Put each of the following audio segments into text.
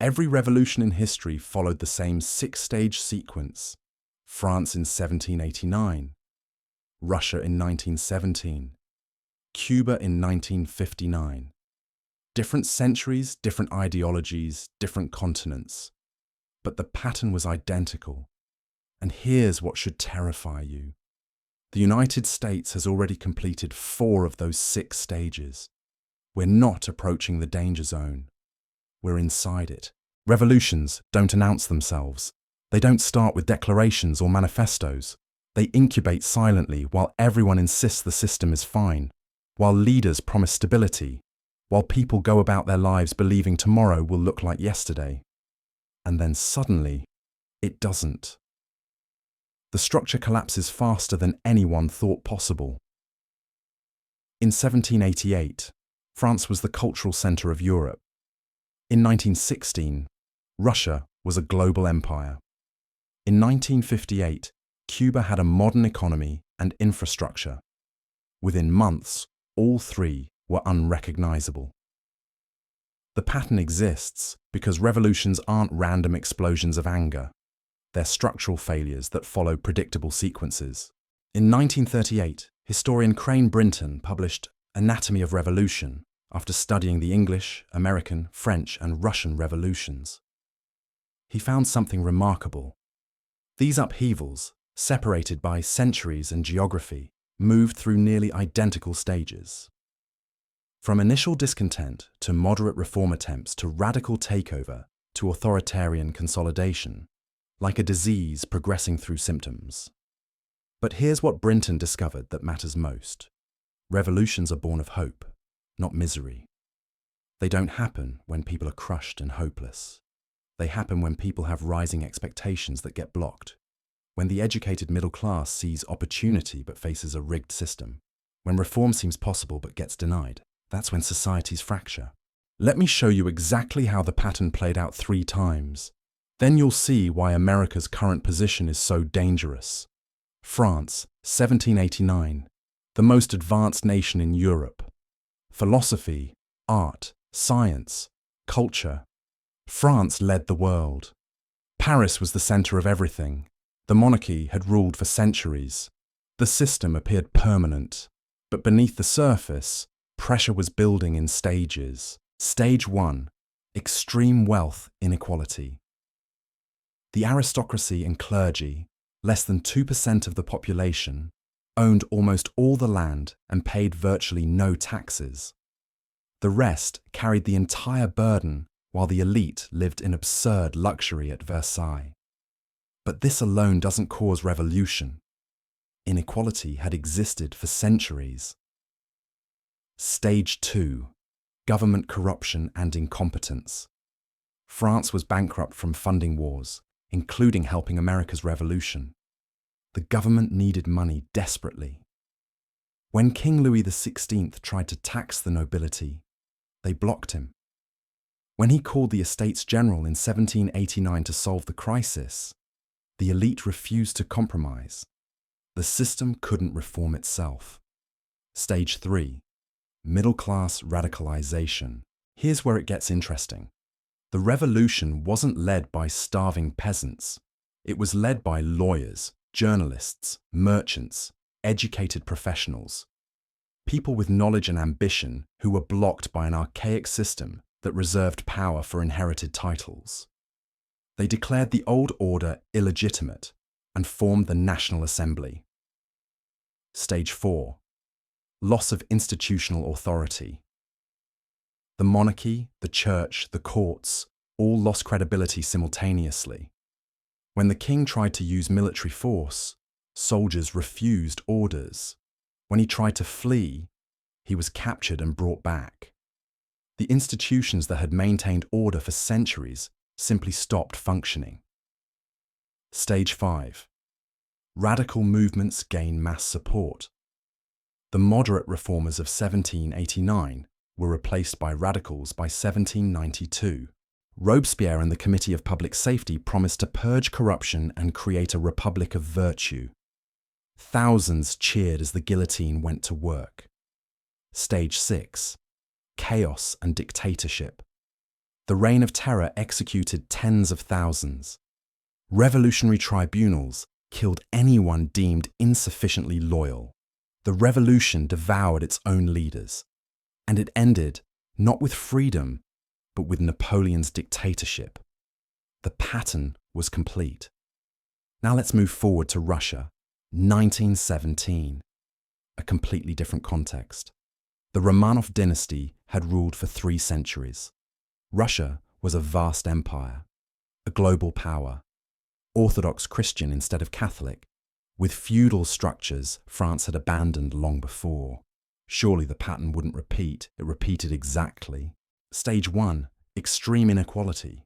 Every revolution in history followed the same six-stage sequence. France in 1789, Russia in 1917, Cuba in 1959. Different centuries, different ideologies, different continents. But the pattern was identical. And here's what should terrify you. The United States has already completed 4 of those 6 stages. We're not approaching the danger zone. We're inside it. Revolutions don't announce themselves. They don't start with declarations or manifestos. They incubate silently while everyone insists the system is fine, while leaders promise stability, while people go about their lives believing tomorrow will look like yesterday. And then suddenly, it doesn't. The structure collapses faster than anyone thought possible. In 1788, France was the cultural center of Europe. In 1916, Russia was a global empire. In 1958, Cuba had a modern economy and infrastructure. Within months, all 3 were unrecognizable. The pattern exists because revolutions aren't random explosions of anger. They're structural failures that follow predictable sequences. In 1938, historian Crane Brinton published Anatomy of Revolution after studying the English, American, French, and Russian revolutions. He found something remarkable. These upheavals, separated by centuries and geography, moved through nearly identical stages. From initial discontent to moderate reform attempts to radical takeover to authoritarian consolidation, like a disease progressing through symptoms. But here's what Brinton discovered that matters most. Revolutions are born of hope, not misery. They don't happen when people are crushed and hopeless. They happen when people have rising expectations that get blocked, when the educated middle class sees opportunity but faces a rigged system, when reform seems possible but gets denied. That's when societies fracture. Let me show you exactly how the pattern played out 3 times. Then you'll see why America's current position is so dangerous. France, 1789, the most advanced nation in Europe. Philosophy, art, science, culture. France led the world. Paris was the center of everything. The monarchy had ruled for centuries. The system appeared permanent. But beneath the surface, pressure was building in stages. Stage 1, extreme wealth inequality. The aristocracy and clergy, less than 2% of the population, owned almost all the land and paid virtually no taxes. The rest carried the entire burden while the elite lived in absurd luxury at Versailles. But this alone doesn't cause revolution. Inequality had existed for centuries. Stage 2, government corruption and incompetence. France was bankrupt from funding wars, including helping America's revolution. The government needed money desperately. When King Louis XVI tried to tax the nobility, they blocked him. When he called the Estates General in 1789 to solve the crisis, the elite refused to compromise. The system couldn't reform itself. Stage 3, middle-class radicalization. Here's where it gets interesting. The revolution wasn't led by starving peasants. It was led by lawyers, journalists, merchants, educated professionals. People with knowledge and ambition who were blocked by an archaic system that reserved power for inherited titles. They declared the old order illegitimate and formed the National Assembly. Stage 4, loss of institutional authority. The monarchy, the church, the courts all lost credibility simultaneously. When the king tried to use military force, soldiers refused orders. When he tried to flee, he was captured and brought back. The institutions that had maintained order for centuries simply stopped functioning. Stage 5, radical movements gain mass support. The moderate reformers of 1789 were replaced by radicals by 1792. Robespierre and the Committee of Public Safety promised to purge corruption and create a republic of virtue. Thousands cheered as the guillotine went to work. Stage 6, chaos and dictatorship. The Reign of Terror executed tens of thousands. Revolutionary tribunals killed anyone deemed insufficiently loyal. The revolution devoured its own leaders. And it ended not with freedom, but with Napoleon's dictatorship. The pattern was complete. Now let's move forward to Russia, 1917. A completely different context. The Romanov dynasty had ruled for 3 centuries. Russia was a vast empire, a global power, Orthodox Christian instead of Catholic, with feudal structures France had abandoned long before. Surely the pattern wouldn't repeat, it repeated exactly. Stage 1, extreme inequality.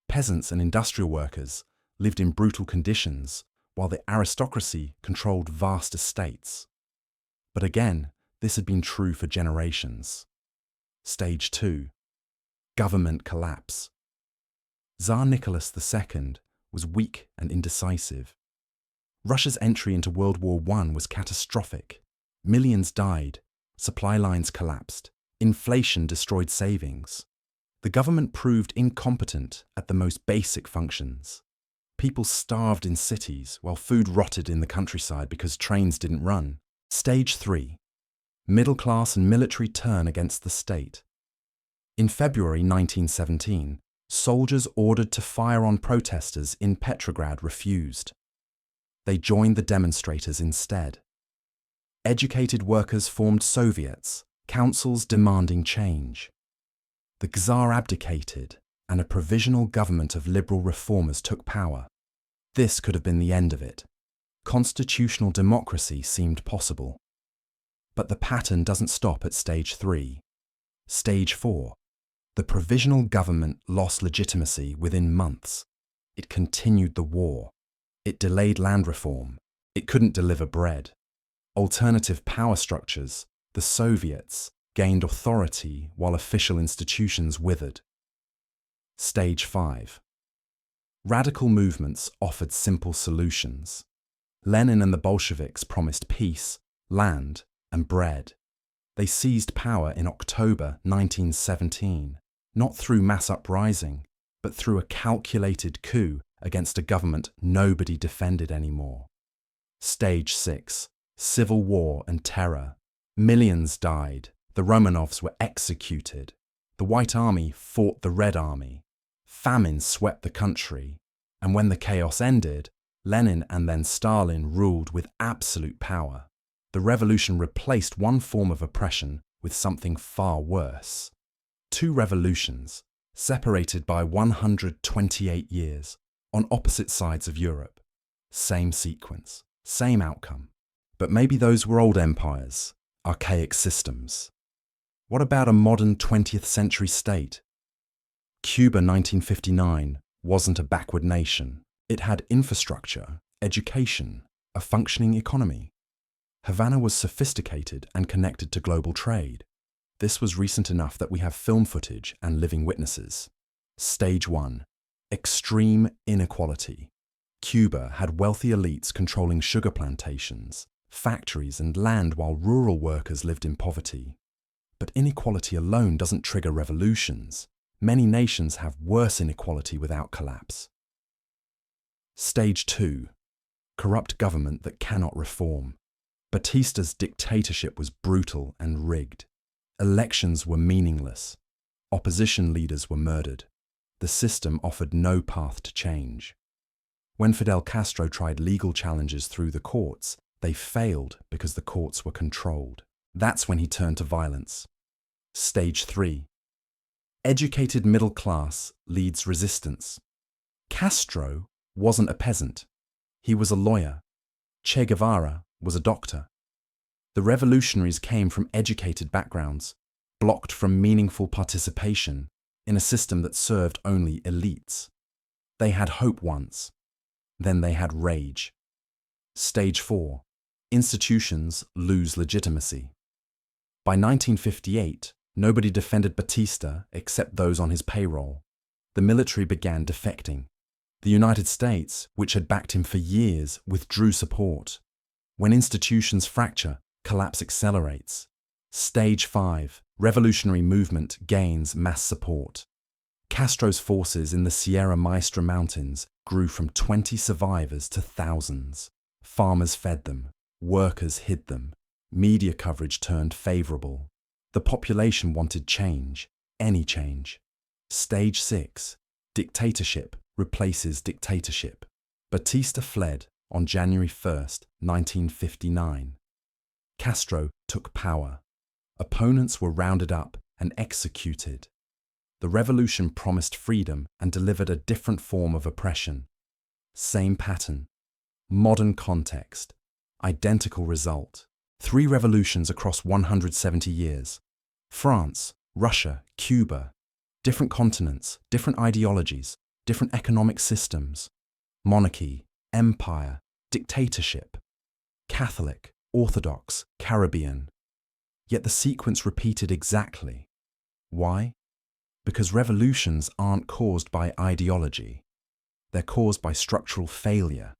Peasants and industrial workers lived in brutal conditions, while the aristocracy controlled vast estates. But again, this had been true for generations. Stage 2, government collapse. Tsar Nicholas II was weak and indecisive. Russia's entry into World War I was catastrophic. Millions died, supply lines collapsed, inflation destroyed savings. The government proved incompetent at the most basic functions. People starved in cities while food rotted in the countryside because trains didn't run. Stage 3, middle class and military turn against the state. In February 1917, soldiers ordered to fire on protesters in Petrograd refused. They joined the demonstrators instead. Educated workers formed Soviets, councils demanding change. The Tsar abdicated, and a provisional government of liberal reformers took power. This could have been the end of it. Constitutional democracy seemed possible. But the pattern doesn't stop at stage 3. Stage 4. The provisional government lost legitimacy within months. It continued the war. It delayed land reform. It couldn't deliver bread. Alternative power structures, the Soviets, gained authority while official institutions withered. Stage 5. Radical movements offered simple solutions. Lenin and the Bolsheviks promised peace, land, and bread. They seized power in October 1917, not through mass uprising, but through a calculated coup against a government nobody defended anymore. Stage 6. Civil war and terror. Millions died. The Romanovs were executed. The White Army fought the Red Army. Famine swept the country. And when the chaos ended, Lenin and then Stalin ruled with absolute power. The revolution replaced one form of oppression with something far worse. 2 revolutions, separated by 128 years, on opposite sides of Europe. Same sequence, same outcome. But maybe those were old empires, archaic systems. What about a modern 20th century state? Cuba 1959 wasn't a backward nation. It had infrastructure, education, a functioning economy. Havana was sophisticated and connected to global trade. This was recent enough that we have film footage and living witnesses. Stage 1. Extreme inequality. Cuba had wealthy elites controlling sugar plantations, factories and land while rural workers lived in poverty. But inequality alone doesn't trigger revolutions. Many nations have worse inequality without collapse. Stage 2. Corrupt government that cannot reform. Batista's dictatorship was brutal and rigged. Elections were meaningless. Opposition leaders were murdered. The system offered no path to change. When Fidel Castro tried legal challenges through the courts, they failed because the courts were controlled. That's when he turned to violence. Stage 3. Educated middle class leads resistance. Castro wasn't a peasant. He was a lawyer. Che Guevara was a doctor. The revolutionaries came from educated backgrounds, blocked from meaningful participation in a system that served only elites. They had hope once, then they had rage. Stage 4. Institutions lose legitimacy. By 1958, nobody defended Batista except those on his payroll. The military began defecting. The United States, which had backed him for years, withdrew support. When institutions fracture, collapse accelerates. Stage 5. Revolutionary movement gains mass support. Castro's forces in the Sierra Maestra Mountains grew from 20 survivors to thousands. Farmers fed them, workers hid them, media coverage turned favorable. The population wanted change, any change. Stage 6. Dictatorship replaces dictatorship. Batista fled on January 1st, 1959. Castro took power. Opponents were rounded up and executed. The revolution promised freedom and delivered a different form of oppression. Same pattern. Modern context. Identical result. 3 revolutions across 170 years. France, Russia, Cuba. Different continents, different ideologies, different economic systems. Monarchy, empire, dictatorship. Catholic, Orthodox, Caribbean. Yet the sequence repeated exactly. Why? Because revolutions aren't caused by ideology. They're caused by structural failure.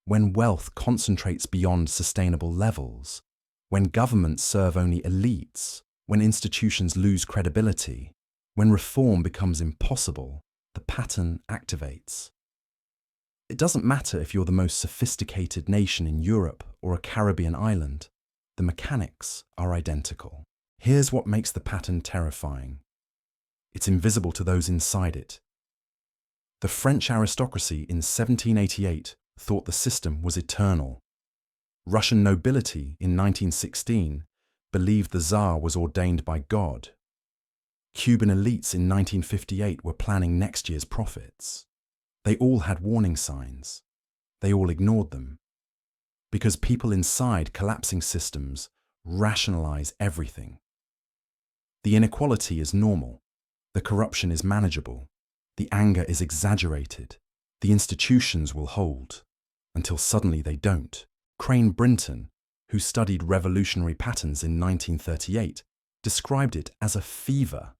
When wealth concentrates beyond sustainable levels, when governments serve only elites, when institutions lose credibility, when reform becomes impossible, the pattern activates. It doesn't matter if you're the most sophisticated nation in Europe or a Caribbean island, the mechanics are identical. Here's what makes the pattern terrifying. It's invisible to those inside it. The French aristocracy in 1788 thought the system was eternal. Russian nobility in 1916 believed the Tsar was ordained by God. Cuban elites in 1958 were planning next year's profits. They all had warning signs. They all ignored them. Because people inside collapsing systems rationalize everything. The inequality is normal. The corruption is manageable. The anger is exaggerated. The institutions will hold. Until suddenly they don't. Crane Brinton, who studied revolutionary patterns in 1938, described it as a fever.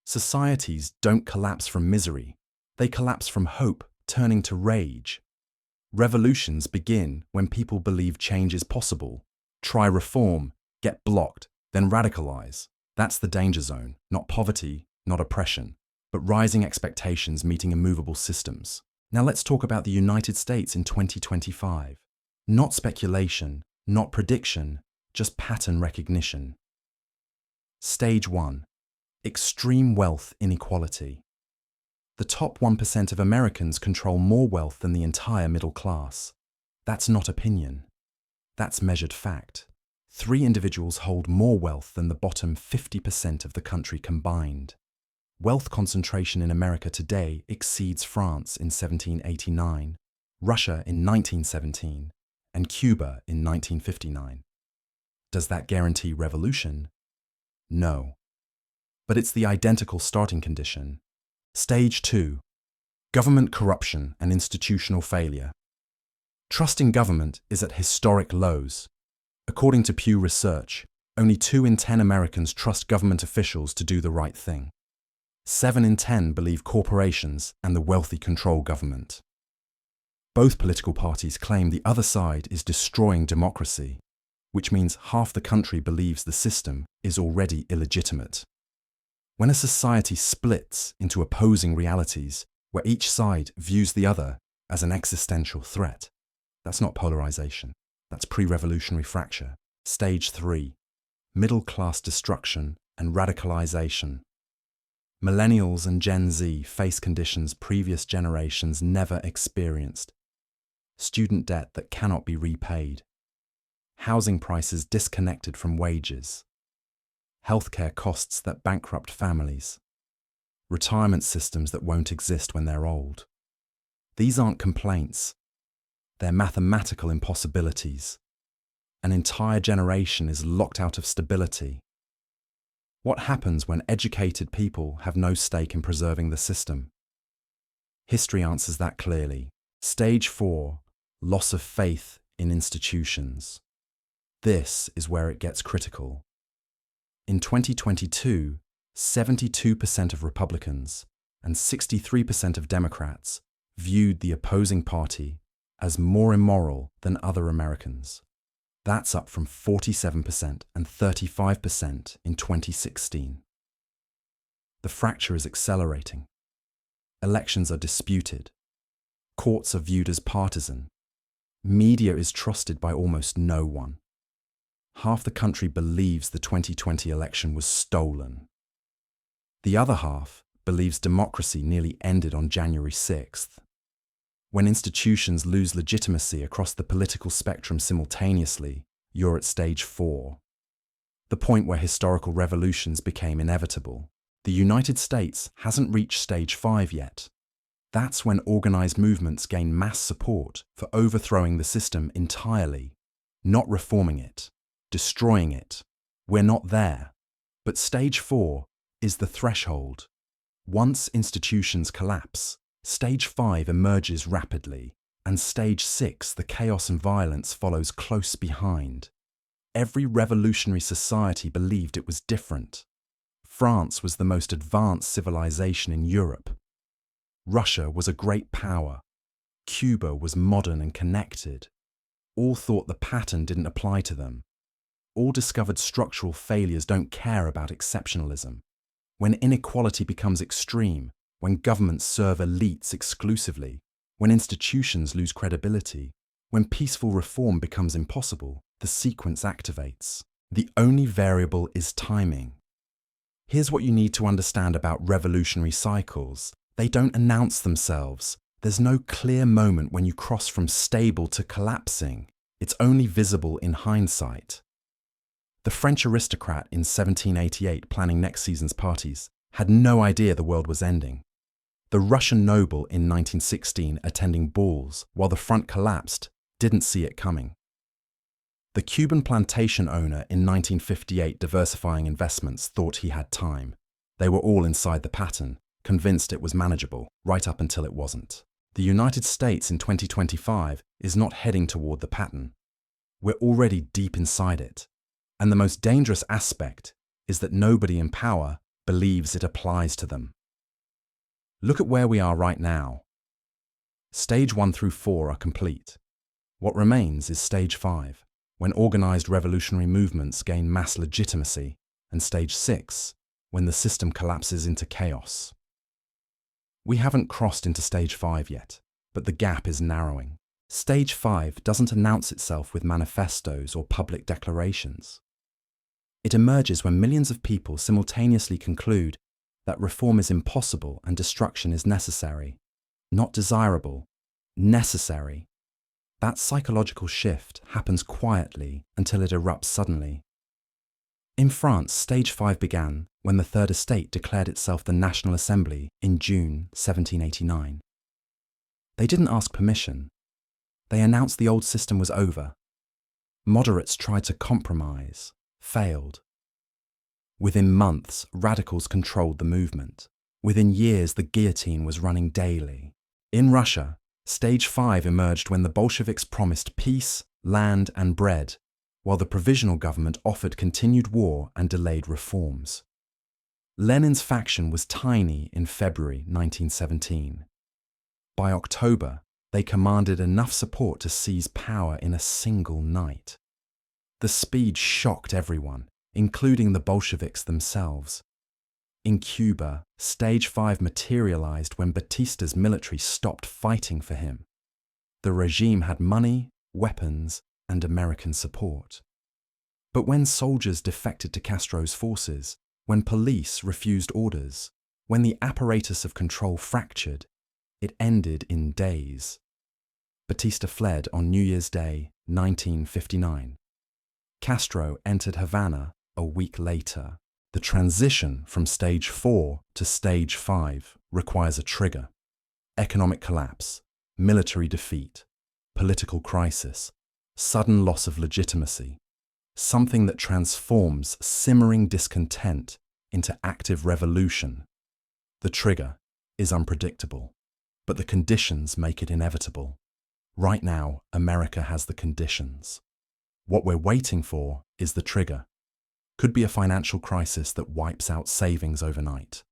Societies don't collapse from misery. They collapse from hope turning to rage. Revolutions begin when people believe change is possible, try reform, get blocked, then radicalize. That's the danger zone, not poverty, not oppression, but rising expectations meeting immovable systems. Now let's talk about the United States in 2025. Not speculation, not prediction, just pattern recognition. Stage 1. Extreme wealth inequality. The top 1% of Americans control more wealth than the entire middle class. That's not opinion. That's measured fact. 3 individuals hold more wealth than the bottom 50% of the country combined. Wealth concentration in America today exceeds France in 1789, Russia in 1917, and Cuba in 1959. Does that guarantee revolution? No. But it's the identical starting condition. Stage 2. Government corruption and institutional failure. Trust in government is at historic lows. According to Pew Research, only 2 in 10 Americans trust government officials to do the right thing. 7 in 10 believe corporations and the wealthy control government. Both political parties claim the other side is destroying democracy, which means half the country believes the system is already illegitimate. When a society splits into opposing realities, where each side views the other as an existential threat, that's not polarization, that's pre-revolutionary fracture. Stage 3. Middle-class destruction and radicalization. Millennials and Gen Z face conditions previous generations never experienced. Student debt that cannot be repaid. Housing prices disconnected from wages. Healthcare costs that bankrupt families. Retirement systems that won't exist when they're old. These aren't complaints. They're mathematical impossibilities. An entire generation is locked out of stability. What happens when educated people have no stake in preserving the system? History answers that clearly. Stage 4. Loss of faith in institutions. This is where it gets critical. In 2022, 72% of Republicans and 63% of Democrats viewed the opposing party as more immoral than other Americans. That's up from 47% and 35% in 2016. The fracture is accelerating. Elections are disputed. Courts are viewed as partisan. Media is trusted by almost no one. Half the country believes the 2020 election was stolen. The other half believes democracy nearly ended on January 6th. When institutions lose legitimacy across the political spectrum simultaneously, you're at stage 4. The point where historical revolutions became inevitable. The United States hasn't reached stage 5 yet. That's when organized movements gain mass support for overthrowing the system entirely, not reforming it, destroying it. We're not there. But stage 4 is the threshold. Once institutions collapse, stage 5 emerges rapidly, and stage 6, the chaos and violence, follows close behind. Every revolutionary society believed it was different. France was the most advanced civilization in Europe. Russia was a great power. Cuba was modern and connected. All thought the pattern didn't apply to them. All discovered structural failures don't care about exceptionalism. When inequality becomes extreme, when governments serve elites exclusively, when institutions lose credibility, when peaceful reform becomes impossible, the sequence activates. The only variable is timing. Here's what you need to understand about revolutionary cycles. They don't announce themselves. There's no clear moment when you cross from stable to collapsing. It's only visible in hindsight. The French aristocrat in 1788 planning next season's parties had no idea the world was ending. The Russian noble in 1916 attending balls while the front collapsed didn't see it coming. The Cuban plantation owner in 1958 diversifying investments thought he had time. They were all inside the pattern, convinced it was manageable, right up until it wasn't. The United States in 2025 is not heading toward the pattern. We're already deep inside it. And the most dangerous aspect is that nobody in power believes it applies to them. Look at where we are right now. Stage 1 through 4 are complete. What remains is stage 5, when organized revolutionary movements gain mass legitimacy, and stage 6, when the system collapses into chaos. We haven't crossed into stage 5 yet, but the gap is narrowing. Stage 5 doesn't announce itself with manifestos or public declarations. It emerges when millions of people simultaneously conclude that reform is impossible and destruction is necessary. Not desirable, necessary. That psychological shift happens quietly until it erupts suddenly. In France, stage 5 began when the Third Estate declared itself the National Assembly in June 1789. They didn't ask permission. They announced the old system was over. Moderates tried to compromise, failed. Within months, radicals controlled the movement. Within years, the guillotine was running daily. In Russia, stage 5 emerged when the Bolsheviks promised peace, land, and bread, while the provisional government offered continued war and delayed reforms. Lenin's faction was tiny in February 1917. By October, they commanded enough support to seize power in a single night. The speed shocked everyone, including the Bolsheviks themselves. In Cuba, stage 5 materialized when Batista's military stopped fighting for him. The regime had money, weapons, and American support. But when soldiers defected to Castro's forces, when police refused orders, when the apparatus of control fractured, it ended in days. Batista fled on New Year's Day, 1959. Castro entered Havana a week later. The transition from stage 4 to stage 5 requires a trigger. Economic collapse, military defeat, political crisis, sudden loss of legitimacy, something that transforms simmering discontent into active revolution. The trigger is unpredictable, but the conditions make it inevitable. Right now, America has the conditions. What we're waiting for is the trigger. Could be a financial crisis that wipes out savings overnight.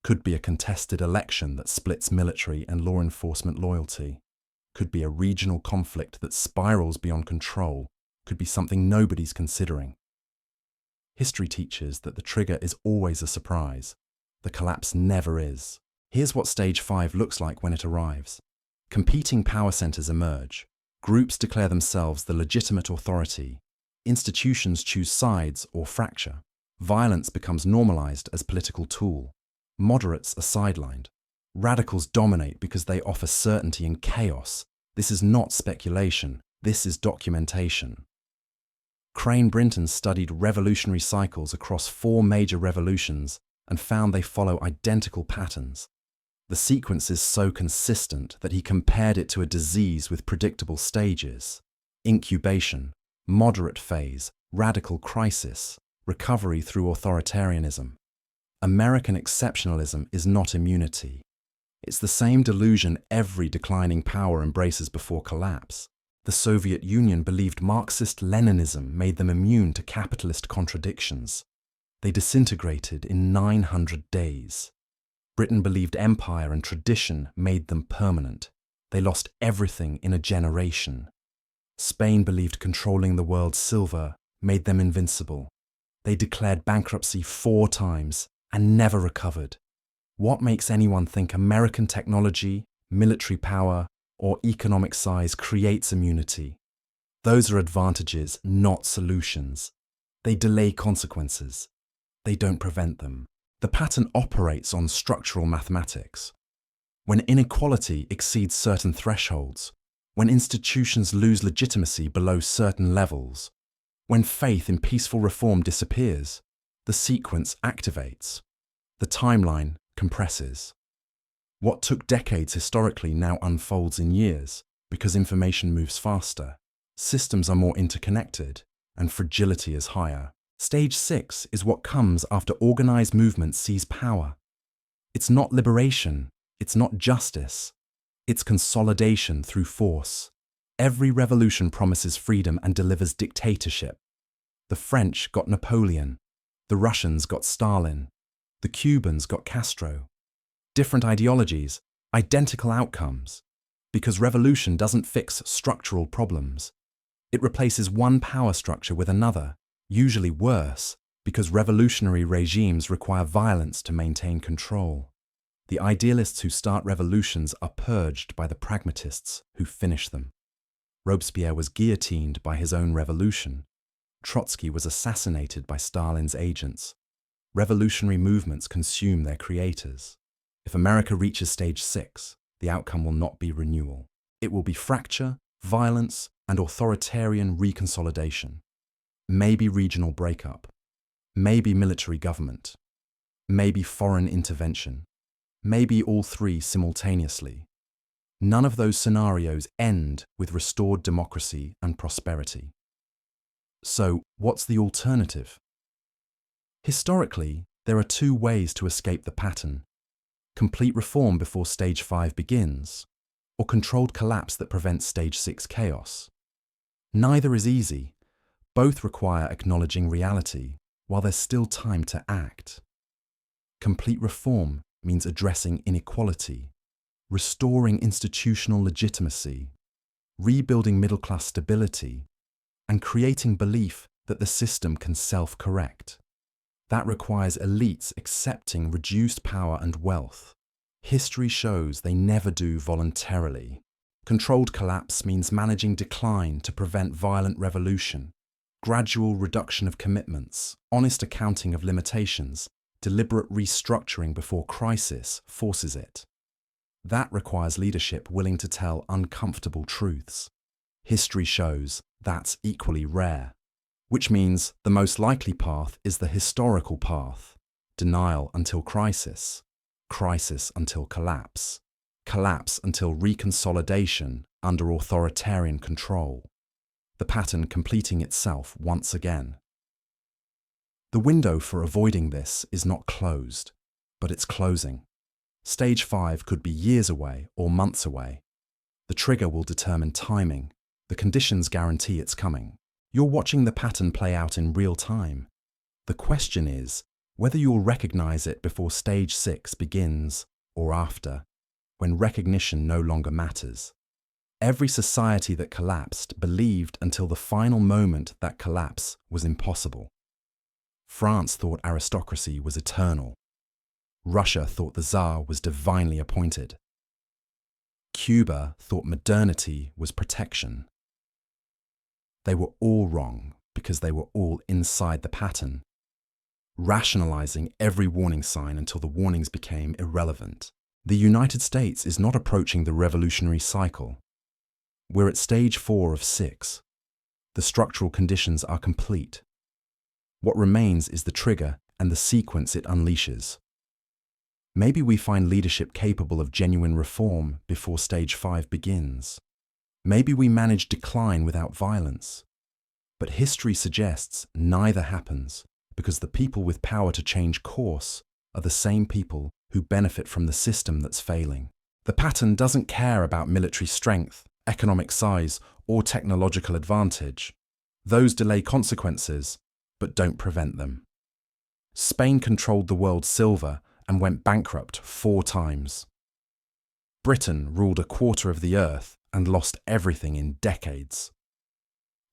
Could be a contested election that splits military and law enforcement loyalty. Could be a regional conflict that spirals beyond control. Could be something nobody's considering. History teaches that the trigger is always a surprise. The collapse never is. Here's what stage 5 looks like when it arrives. Competing power centers emerge. Groups declare themselves the legitimate authority. Institutions choose sides or fracture. Violence becomes normalized as political tool. Moderates are sidelined. Radicals dominate because they offer certainty in chaos. This is not speculation. This is documentation. Crane Brinton studied revolutionary cycles across 4 major revolutions and found they follow identical patterns. The sequence is so consistent that he compared it to a disease with predictable stages: incubation, moderate phase, radical crisis, recovery through authoritarianism. American exceptionalism is not immunity. It's the same delusion every declining power embraces before collapse. The Soviet Union believed Marxist-Leninism made them immune to capitalist contradictions. They disintegrated in 900 days. Britain believed empire and tradition made them permanent. They lost everything in a generation. Spain believed controlling the world's silver made them invincible. They declared bankruptcy 4 times and never recovered. What makes anyone think American technology, military power, or economic size creates immunity? Those are advantages, not solutions. They delay consequences. They don't prevent them. The pattern operates on structural mathematics. When inequality exceeds certain thresholds, when institutions lose legitimacy below certain levels, when faith in peaceful reform disappears, the sequence activates. The timeline compresses. What took decades historically now unfolds in years because information moves faster, systems are more interconnected, and fragility is higher. Stage 6 is what comes after organized movements seize power. It's not liberation, it's not justice, it's consolidation through force. Every revolution promises freedom and delivers dictatorship. The French got Napoleon, the Russians got Stalin, the Cubans got Castro. Different ideologies, identical outcomes, because revolution doesn't fix structural problems. It replaces one power structure with another, usually worse, because revolutionary regimes require violence to maintain control. The idealists who start revolutions are purged by the pragmatists who finish them. Robespierre was guillotined by his own revolution. Trotsky was assassinated by Stalin's agents. Revolutionary movements consume their creators. If America reaches stage 6, the outcome will not be renewal. It will be fracture, violence, and authoritarian reconsolidation. Maybe regional breakup. Maybe military government. Maybe foreign intervention. Maybe all 3 simultaneously. None of those scenarios end with restored democracy and prosperity. So, what's the alternative? Historically, there are 2 ways to escape the pattern: complete reform before stage 5 begins, or controlled collapse that prevents stage 6 chaos. Neither is easy. Both require acknowledging reality, while there's still time to act. Complete reform means addressing inequality, restoring institutional legitimacy, rebuilding middle-class stability, and creating belief that the system can self-correct. That requires elites accepting reduced power and wealth. History shows they never do voluntarily. Controlled collapse means managing decline to prevent violent revolution, gradual reduction of commitments, honest accounting of limitations, deliberate restructuring before crisis forces it. That requires leadership willing to tell uncomfortable truths. History shows that's equally rare, which means the most likely path is the historical path: denial until crisis, crisis until collapse, collapse until reconsolidation under authoritarian control. The pattern completing itself once again. The window for avoiding this is not closed, but it's closing. Stage 5 could be years away or months away. The trigger will determine timing. The conditions guarantee it's coming. You're watching the pattern play out in real time. The question is whether you'll recognize it before stage 6 begins or after, when recognition no longer matters. Every society that collapsed believed until the final moment that collapse was impossible. France thought aristocracy was eternal. Russia thought the Tsar was divinely appointed. Cuba thought modernity was protection. They were all wrong because they were all inside the pattern, rationalizing every warning sign until the warnings became irrelevant. The United States is not approaching the revolutionary cycle. We're at stage 4 of 6. The structural conditions are complete. What remains is the trigger and the sequence it unleashes. Maybe we find leadership capable of genuine reform before stage 5 begins. Maybe we manage decline without violence. But history suggests neither happens because the people with power to change course are the same people who benefit from the system that's failing. The pattern doesn't care about military strength, economic size, or technological advantage. Those delay consequences, but don't prevent them. Spain controlled the world's silver and went bankrupt 4 times. Britain ruled a quarter of the earth and lost everything in decades.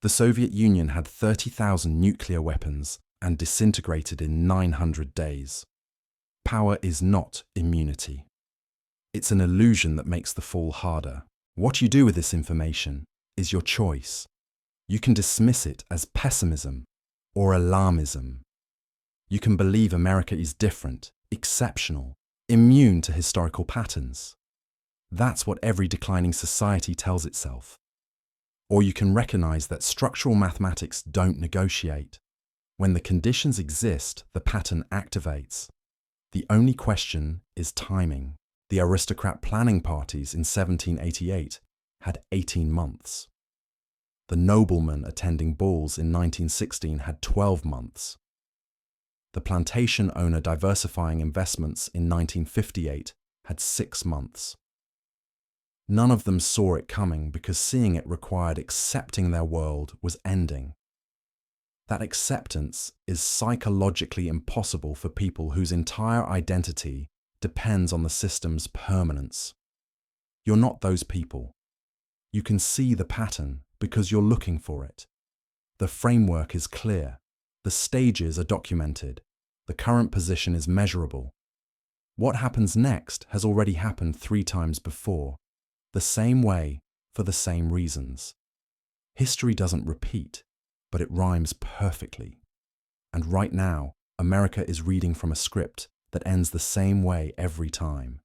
The Soviet Union had 30,000 nuclear weapons and disintegrated in 900 days. Power is not immunity. It's an illusion that makes the fall harder. What you do with this information is your choice. You can dismiss it as pessimism or alarmism. You can believe America is different, exceptional, immune to historical patterns. That's what every declining society tells itself. Or you can recognize that structural mathematics don't negotiate. When the conditions exist, the pattern activates. The only question is timing. The aristocrat planning parties in 1788 had 18 months. The noblemen attending balls in 1916 had 12 months. The plantation owner diversifying investments in 1958 had 6 months. None of them saw it coming because seeing it required accepting their world was ending. That acceptance is psychologically impossible for people whose entire identity depends on the system's permanence. You're not those people. You can see the pattern because you're looking for it. The framework is clear. The stages are documented. The current position is measurable. What happens next has already happened 3 times before, the same way for the same reasons. History doesn't repeat, but it rhymes perfectly. And right now, America is reading from a script that ends the same way every time.